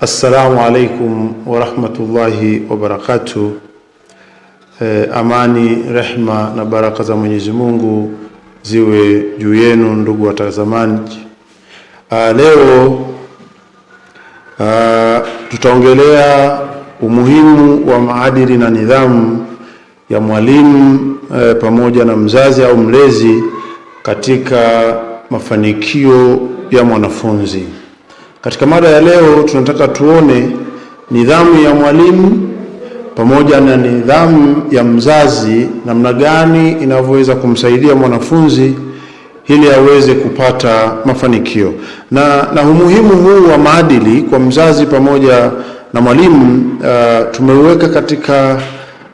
Assalamu alaikum wa rahmatullahi wa barakatuh. Amani, rehma na baraka za Mwenyezi Mungu ziwe juu yenu ndugu watazamaji. Leo tutaongelea umuhimu wa maadili na nidhamu ya mwalimu pamoja na mzazi au mlezi katika mafanikio ya mwanafunzi. Katika mada ya leo tunataka tuone nidhamu ya mwalimu pamoja na nidhamu ya mzazi, namna gani inavyoweza kumsaidia mwanafunzi ili aweze kupata mafanikio. Na umuhimu huu wa maadili kwa mzazi pamoja na mwalimu tumeuweka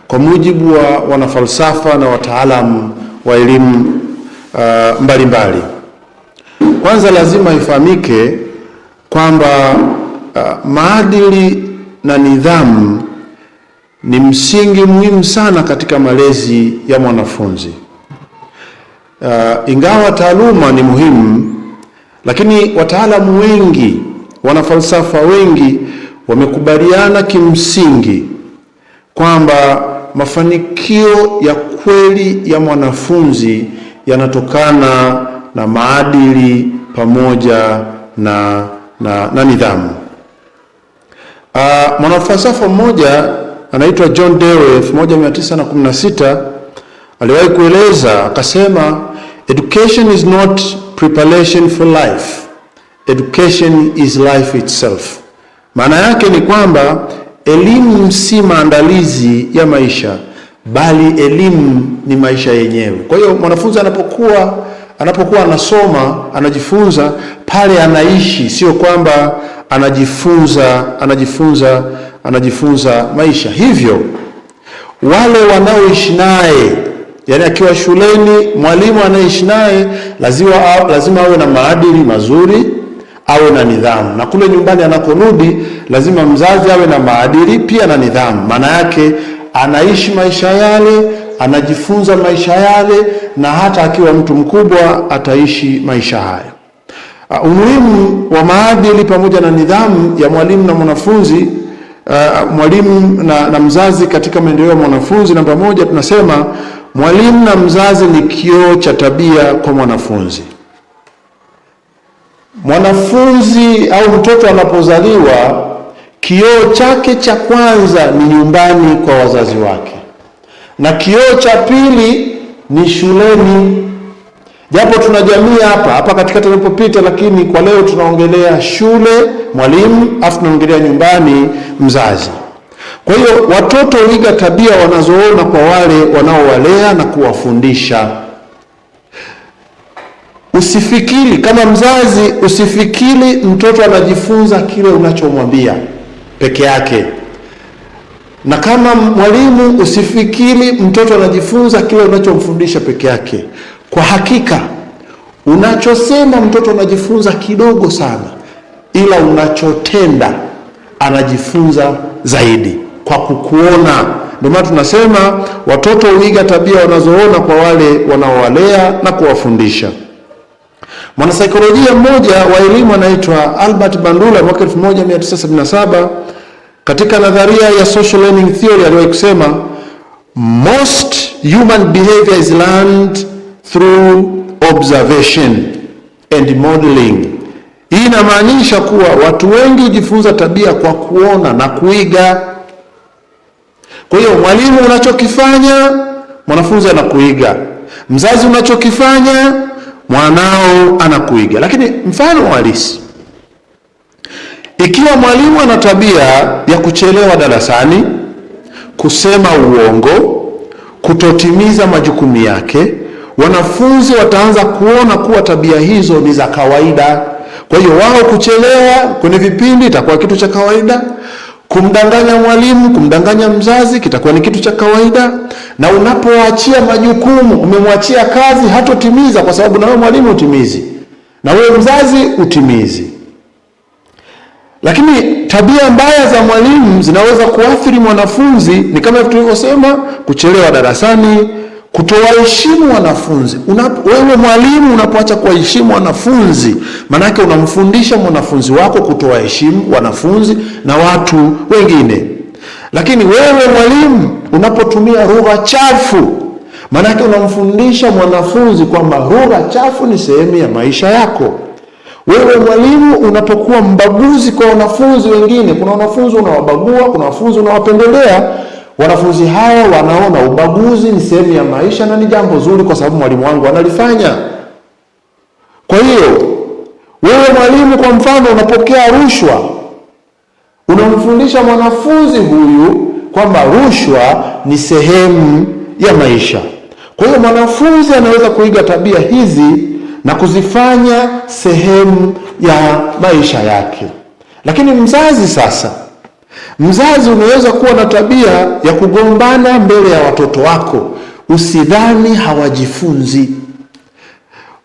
kwa mujibu wa wanafalsafa na wataalamu wa elimu mbalimbali. Kwanza lazima ifahamike kwamba maadili na nidhamu ni msingi muhimu sana katika malezi ya mwanafunzi. Ingawa taaluma ni muhimu, lakini wataalamu wengi, wanafalsafa wengi wamekubaliana kimsingi kwamba mafanikio ya kweli ya mwanafunzi yanatokana na maadili pamoja na nidhamu. Mwanafalsafa mmoja anaitwa John Dewey 1916 aliwahi kueleza akasema, education is not preparation for life, education is life itself. Maana yake ni kwamba elimu si maandalizi ya maisha, bali elimu ni maisha yenyewe. Kwa hiyo mwanafunzi anapokuwa anasoma, anajifunza pale anaishi, sio kwamba anajifunza maisha. Hivyo wale wanaoishi naye, yani akiwa shuleni, mwalimu anayeishi naye lazima awe na maadili mazuri, awe na nidhamu, na kule nyumbani anakorudi lazima mzazi awe na maadili pia na nidhamu. Maana yake anaishi maisha yale, anajifunza maisha yale, na hata akiwa mtu mkubwa ataishi maisha hayo. Umuhimu wa maadili pamoja na nidhamu ya mwalimu na mwanafunzi, mwalimu na mzazi katika maendeleo ya mwanafunzi. Namba moja, tunasema mwalimu na mzazi ni kioo cha tabia kwa mwanafunzi. Mwanafunzi au mtoto anapozaliwa, kioo chake cha kwanza ni nyumbani kwa wazazi wake, na kioo cha pili ni shuleni. Japo tuna jamii hapa katikati tunapopita, lakini kwa leo tunaongelea shule, mwalimu, afu tunaongelea nyumbani, mzazi. Kwa hiyo watoto huiga tabia wanazoona kwa wale wanaowalea na kuwafundisha. Usifikiri kama mzazi, usifikiri mtoto anajifunza kile unachomwambia peke yake, na kama mwalimu usifikiri mtoto anajifunza kile unachomfundisha peke yake. Kwa hakika unachosema mtoto anajifunza kidogo sana, ila unachotenda anajifunza zaidi kwa kukuona. Ndio maana tunasema watoto huiga tabia wanazoona kwa wale wanaowalea na kuwafundisha. Mwanasaikolojia mmoja wa elimu anaitwa Albert Bandura mwaka 1977 katika nadharia ya social learning theory aliwahi kusema, most human behavior is learned through observation and modeling. Hii inamaanisha kuwa watu wengi hujifunza tabia kwa kuona na kuiga. Kwa hiyo mwalimu unachokifanya, mwanafunzi anakuiga. Mzazi unachokifanya, mwanao anakuiga. Lakini mfano halisi, ikiwa mwalimu ana tabia ya kuchelewa darasani, kusema uongo, kutotimiza majukumu yake, wanafunzi wataanza kuona kuwa tabia hizo ni za kawaida. Kwa hiyo wao kuchelewa kwenye vipindi itakuwa kitu cha kawaida, kumdanganya mwalimu, kumdanganya mzazi kitakuwa ni kitu cha kawaida. Na unapoachia majukumu, umemwachia kazi, hatotimiza kwa sababu na wewe mwalimu utimizi, na wewe mzazi utimizi. Lakini tabia mbaya za mwalimu zinaweza kuathiri mwanafunzi, ni kama tulivyosema, kuchelewa darasani, Kutowaheshimu wanafunzi. Wewe mwalimu unapoacha kuwaheshimu wanafunzi, manake unamfundisha mwanafunzi wako kutowaheshimu wanafunzi na watu wengine. Lakini wewe mwalimu unapotumia lugha chafu, manake unamfundisha mwanafunzi kwamba lugha chafu ni sehemu ya maisha yako. Wewe mwalimu unapokuwa mbaguzi kwa wanafunzi wengine, kuna wanafunzi unawabagua, kuna wanafunzi unawapendelea, wanafunzi hao wanaona ubaguzi ni sehemu ya maisha na ni jambo zuri kwa sababu mwalimu wangu analifanya. Kwa hiyo wewe mwalimu, kwa mfano, unapokea rushwa, unamfundisha mwanafunzi huyu kwamba rushwa ni sehemu ya maisha. Kwa hiyo mwanafunzi anaweza kuiga tabia hizi na kuzifanya sehemu ya maisha yake. Lakini mzazi sasa, mzazi unaweza kuwa na tabia ya kugombana mbele ya watoto wako, usidhani hawajifunzi.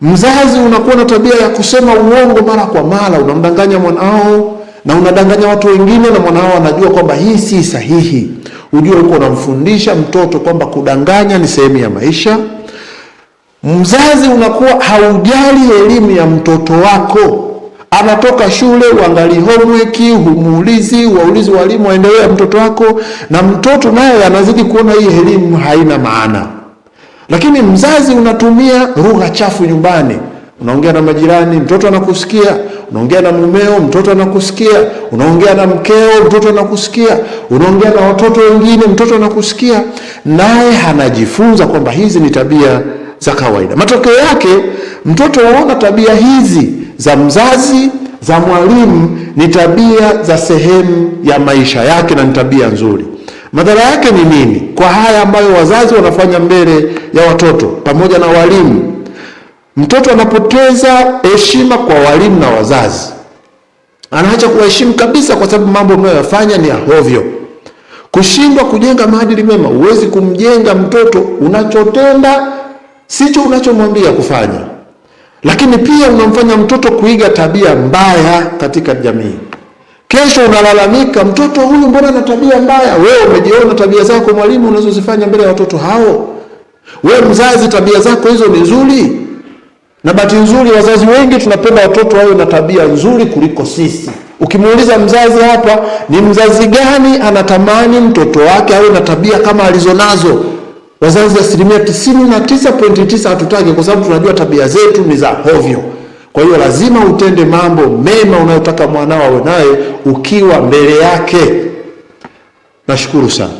Mzazi unakuwa na tabia ya kusema uongo mara kwa mara, unamdanganya mwanao na unadanganya watu wengine, na mwanao anajua kwamba hii si sahihi. Ujue uko unamfundisha mtoto kwamba kudanganya ni sehemu ya maisha. Mzazi unakuwa haujali elimu ya mtoto wako. Anatoka shule, uangalie homework, waulizi walimu waendelee mtoto wako, na mtoto naye anazidi kuona hii elimu haina maana. Lakini mzazi unatumia lugha chafu nyumbani. Unaongea na majirani, mtoto anakusikia. Unaongea na mumeo, mtoto anakusikia. Unaongea na mkeo, mtoto anakusikia. Unaongea na watoto wengine, mtoto anakusikia. Naye anajifunza kwamba hizi ni tabia za kawaida. Matokeo yake mtoto huona tabia hizi za mzazi, za mwalimu ni tabia za sehemu ya maisha yake na ni tabia nzuri. Madhara yake ni nini? Kwa haya ambayo wazazi wanafanya mbele ya watoto pamoja na walimu, mtoto anapoteza heshima kwa walimu na wazazi. Anaacha kuheshimu kabisa kwa sababu mambo mnayofanya ni ya hovyo. Kushindwa kujenga maadili mema. Huwezi kumjenga mtoto, unachotenda sicho unachomwambia kufanya. Lakini pia unamfanya mtoto kuiga tabia mbaya katika jamii. Kesho unalalamika, mtoto huyu mbona ana tabia mbaya? Wewe umejiona tabia zako mwalimu unazozifanya mbele ya watoto hao? Wewe mzazi, tabia zako hizo ni nzuri? Na bahati nzuri wazazi wengi tunapenda watoto wawe na tabia nzuri kuliko sisi. Ukimuuliza mzazi hapa, ni mzazi gani anatamani mtoto wake awe na tabia kama alizonazo? Wazazi 99.9 hatutaki, kwa sababu tunajua tabia zetu ni za hovyo. Kwa hiyo lazima utende mambo mema unayotaka mwanao awe naye ukiwa mbele yake. Nashukuru sana.